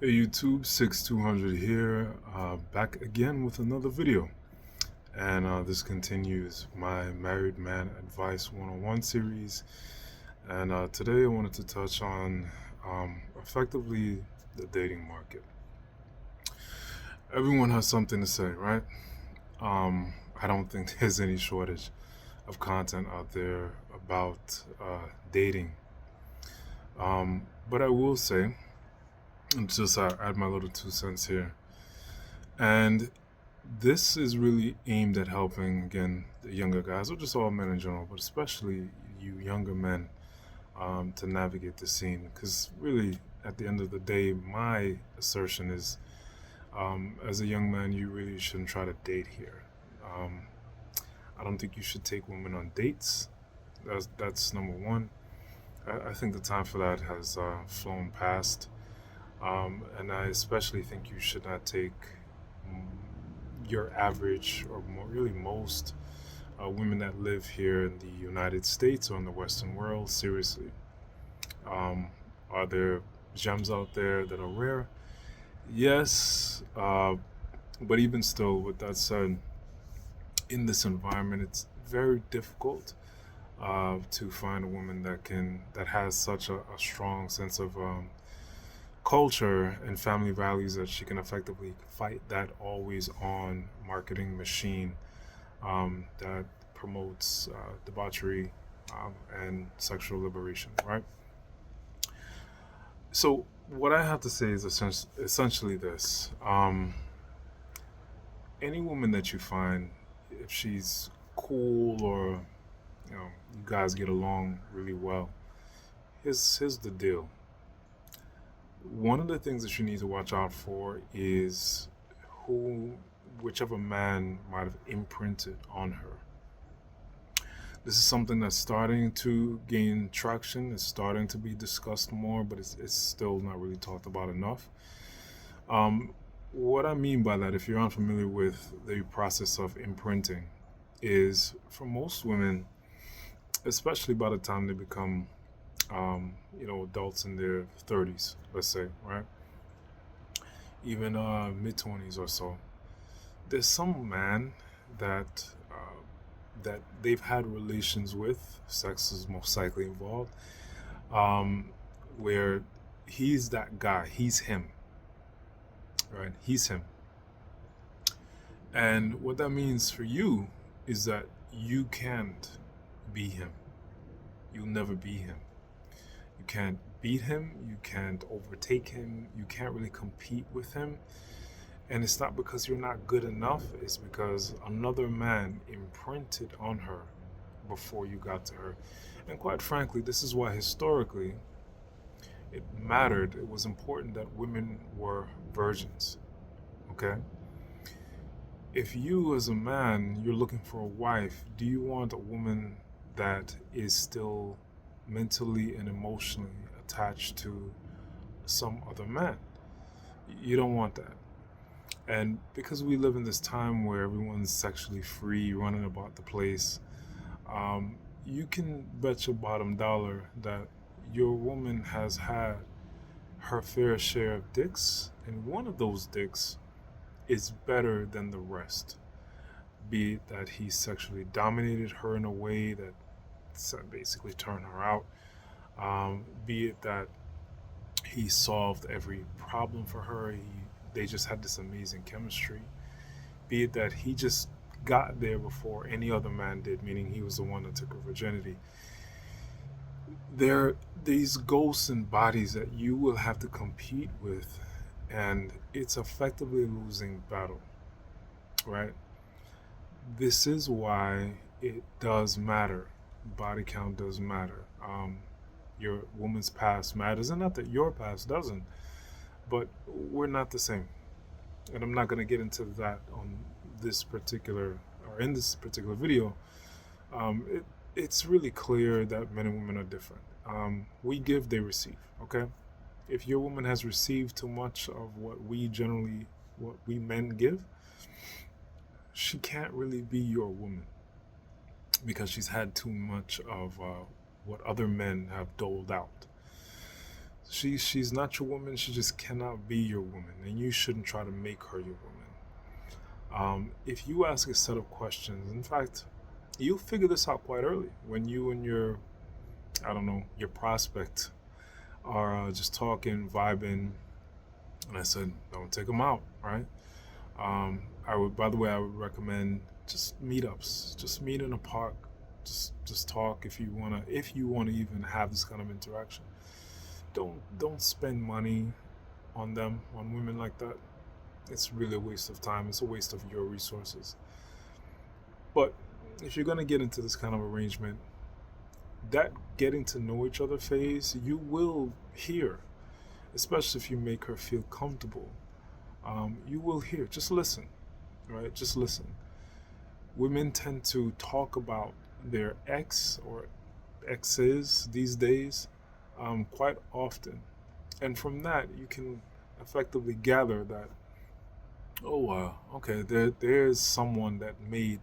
Hey YouTube, 6200 here, back again with another video. And this continues my Married Man Advice 101 series. And today I wanted to touch on effectively the dating market. Everyone has something to say, right? I don't think there's any shortage of content out there about dating. But I will say, and just add my little 2 cents here. And this is really aimed at helping, again, the younger guys, or just all men in general, but especially you younger men, to navigate the scene. Because really, at the end of the day, my assertion is, as a young man, you really shouldn't try to date here. Um, I don't think you should take women on dates. That's number one. I think the time for that has flown past. And I especially think you should not take mm, your average, or more, really most women that live here in the United States or in the Western world seriously. Um, are there gems out there that are rare? Yes, but even still, with that said, in this environment, it's very difficult to find a woman that has such a strong sense of culture and family values that she can effectively fight that always on marketing machine that promotes debauchery and sexual liberation, right? So, what I have to say is essentially this: any woman that you find, if she's cool or you guys get along really well, here's the deal. One of the things that you need to watch out for is who, whichever man might have imprinted on her. This is something that's starting to gain traction. It's starting to be discussed more, but it's still not really talked about enough. Um, what I mean by that, if you're unfamiliar with the process of imprinting, is for most women, especially by the time they become, adults in their 30s, let's say, right? Even mid 20s or so, there's some man that that they've had relations with, sex is most likely involved, um, where he's that guy, he's him, right? He's him. And what that means for you is that you can't be him. You'll never be him. You can't beat him. You can't overtake him. You can't really compete with him. And it's not because you're not good enough, it's because another man imprinted on her before you got to her. And quite frankly, this is why historically it mattered. It was important that women were virgins. Okay? If you, as a man, you're looking for a wife, do you want a woman that is still mentally and emotionally attached to some other man? You don't want that. And because we live in this time where everyone's sexually free, running about the place, you can bet your bottom dollar that your woman has had her fair share of dicks, and one of those dicks is better than the rest. Be it that he sexually dominated her in a way that basically turned her out, be it that he solved every problem for her, they just had this amazing chemistry, be it that he just got there before any other man did, meaning he was the one that took her virginity. There are these ghosts and bodies that you will have to compete with, and it's effectively a losing battle, right? This is why it does matter. Body count does matter. Your woman's past matters, and not that your past doesn't, but we're not the same. And I'm not going to get into that on this particular, or in this particular video. It's really clear that men and women are different. We give, they receive. Okay, if your woman has received too much of what we men give, she can't really be your woman because she's had too much of what other men have doled out. She's not your woman. She just cannot be your woman, and you shouldn't try to make her your woman. If you ask a set of questions, in fact, you'll figure this out quite early when you and your, I don't know, your prospect are just talking, vibing, and I said, don't take them out, right? I would, by the way, I would recommend just meetups. Just meet in a park. Just talk if you wanna even have this kind of interaction. Don't spend money on them, on women like that. It's really a waste of time. It's a waste of your resources. But if you're gonna get into this kind of arrangement, that getting to know each other phase, you will hear, especially if you make her feel comfortable. You will hear. Just listen, right? Just listen. Women tend to talk about their ex or exes these days quite often, and from that you can effectively gather that, oh wow, okay, there's someone that made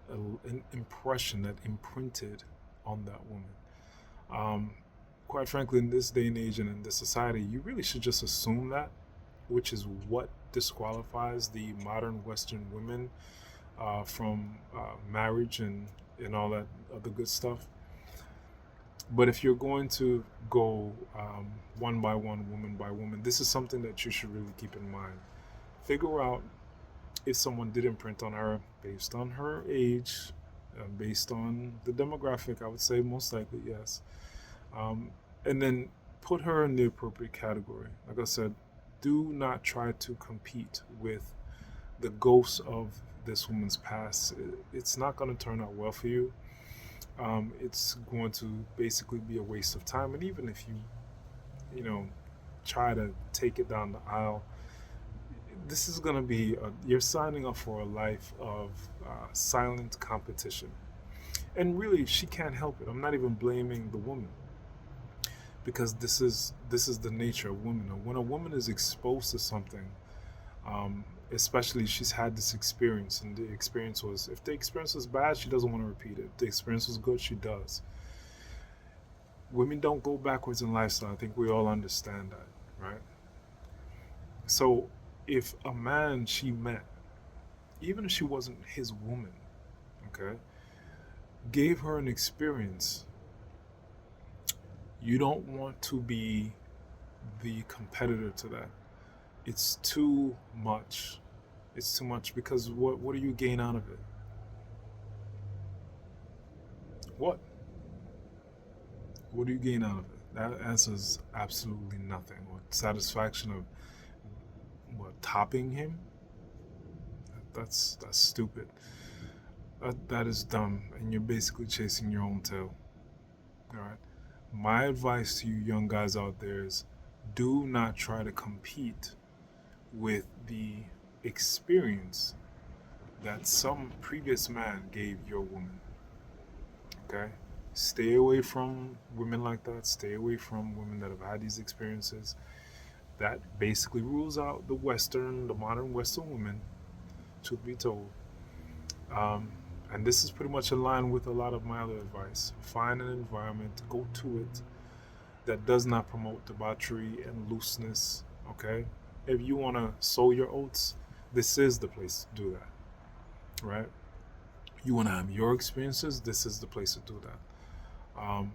an impression that imprinted on that woman. Um, Quite frankly, in this day and age and in this society, you really should just assume that, which is what disqualifies the modern Western women from marriage and all that other good stuff. But if you're going to go one by one, woman by woman, this is something that you should really keep in mind. Figure out if someone did imprint on her based on her age, based on the demographic. I would say most likely yes. And then put her in the appropriate category. Like I said, do not try to compete with the ghosts of this woman's past. It's not going to turn out well for you. It's going to basically be a waste of time. And even if you know, try to take it down the aisle, this is going to be, you're signing up for a life of silent competition. And really, she can't help it. I'm not even blaming the woman, because this is the nature of women. When a woman is exposed to something, especially she's had this experience, and the experience was, if the experience was bad, she doesn't want to repeat it. If the experience was good, she does. Women don't go backwards in lifestyle. I think we all understand that, right? So if a man she met, even if she wasn't his woman, okay, gave her an experience, you don't want to be the competitor to that. It's too much. It's too much, because what do you gain out of it? What? What do you gain out of it? That answers absolutely nothing. What satisfaction of what, topping him? That's stupid. That is dumb, and you're basically chasing your own tail. All right. My advice to you young guys out there is, do not try to compete with the experience that some previous man gave your woman. Okay? Stay away from women like that. Stay away from women that have had these experiences. That basically rules out the modern Western woman, truth be told. Um, and this is pretty much in line with a lot of my other advice. Find an environment, go to it, that does not promote debauchery and looseness. Okay? If you want to sow your oats, this is the place to do that, right? You want to have your experiences, this is the place to do that.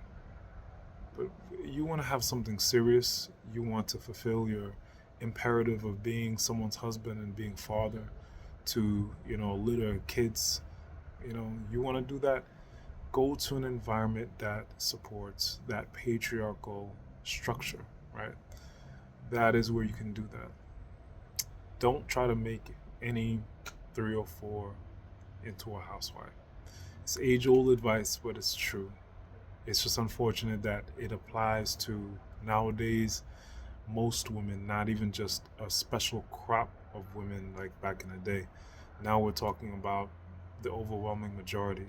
But you want to have something serious, you want to fulfill your imperative of being someone's husband and being father to, litter kids, you want to do that, go to an environment that supports that patriarchal structure, right? That is where you can do that. Don't try to make any 3 or 4 into a housewife. It's age old advice, but it's true. It's just unfortunate that it applies to nowadays most women, not even just a special crop of women like back in the day. Now we're talking about the overwhelming majority,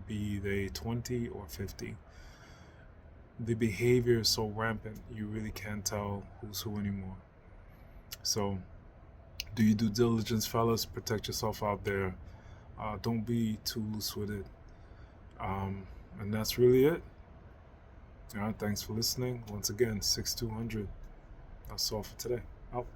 be they 20 or 50. The behavior is so rampant, you really can't tell who's who anymore. So, do your due diligence, fellas. Protect yourself out there. Don't be too loose with it. And that's really it. All right, thanks for listening. Once again, 6200. That's all for today. Out.